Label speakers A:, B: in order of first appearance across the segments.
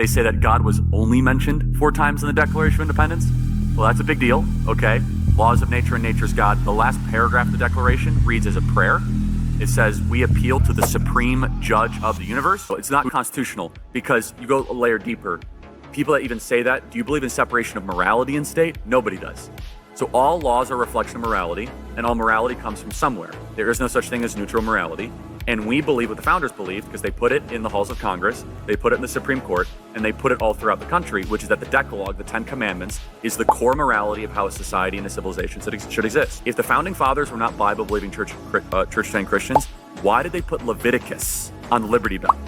A: They say that God was only mentioned 4 times in the Declaration of Independence. Well, that's a big deal, okay? Laws of nature and nature's God. The last paragraph of the Declaration reads as a prayer. It says, we appeal to the supreme judge of the universe. So it's not constitutional because you go a layer deeper. People that even say that, do you believe in separation of morality and state? Nobody does. So all laws are a reflection of morality, and all morality comes from somewhere. There is no such thing as neutral morality. And we believe what the founders believed because they put it in the halls of Congress, they put it in the Supreme Court, and they put it all throughout the country, which is that the Decalogue, the 10 Commandments, is the core morality of how a society and a civilization should exist. If the founding fathers were not Bible-believing church-trained Christians, why did they put Leviticus on the Liberty Bell?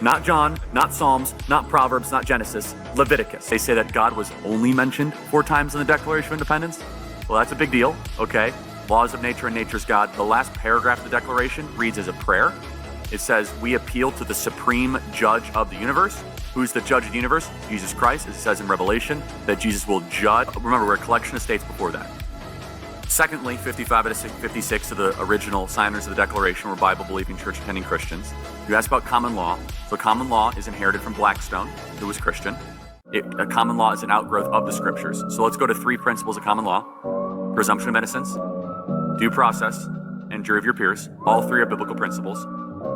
A: Not John, not Psalms, not Proverbs, not Genesis, Leviticus. They say that God was only mentioned 4 times in the Declaration of Independence. Well, that's a big deal, okay? Laws of nature and nature's God. The last paragraph of the Declaration reads as a prayer. It says, we appeal to the supreme judge of the universe. Who's the judge of the universe? Jesus Christ. As it says in Revelation, that Jesus will judge. Remember, we're a collection of states before that. Secondly, 55 out of 56 of the original signers of the Declaration were Bible-believing, church-attending Christians. You asked about common law. So common law is inherited from Blackstone, who was Christian. A common law is an outgrowth of the scriptures. So let's go to 3 principles of common law. Presumption of innocence, due process, and jury of your peers. All 3 are biblical principles.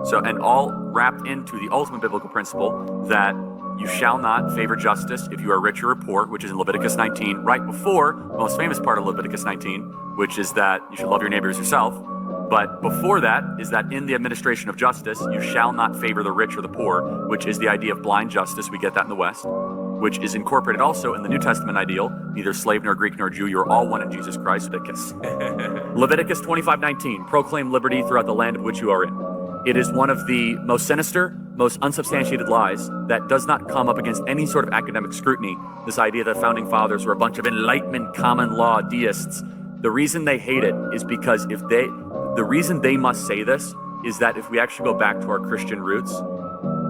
A: So, and all wrapped into the ultimate biblical principle that you shall not favor justice if you are rich or poor, which is in Leviticus 19, right before the most famous part of Leviticus 19, which is that you should love your neighbor as yourself. But before that is that in the administration of justice, you shall not favor the rich or the poor, which is the idea of blind justice. We get that in the West, which is incorporated also in the New Testament ideal, neither slave nor Greek nor Jew, you are all one in Jesus Christ. Leviticus 25:19, proclaim liberty throughout the land of which you are in. It is one of the most sinister, most unsubstantiated lies that does not come up against any sort of academic scrutiny. This idea that founding fathers were a bunch of Enlightenment common law deists. The reason they hate it is because the reason they must say this is that if we actually go back to our Christian roots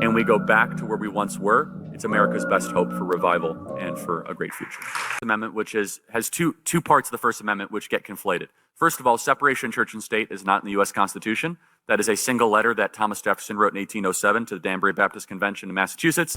A: and we go back to where we once were, it's America's best hope for revival and for a great future. Amendment, which has two parts of the First Amendment which get conflated. First of all, separation of church and state is not in the U.S. Constitution. That is a single letter that Thomas Jefferson wrote in 1807 to the Danbury Baptist Convention in Massachusetts.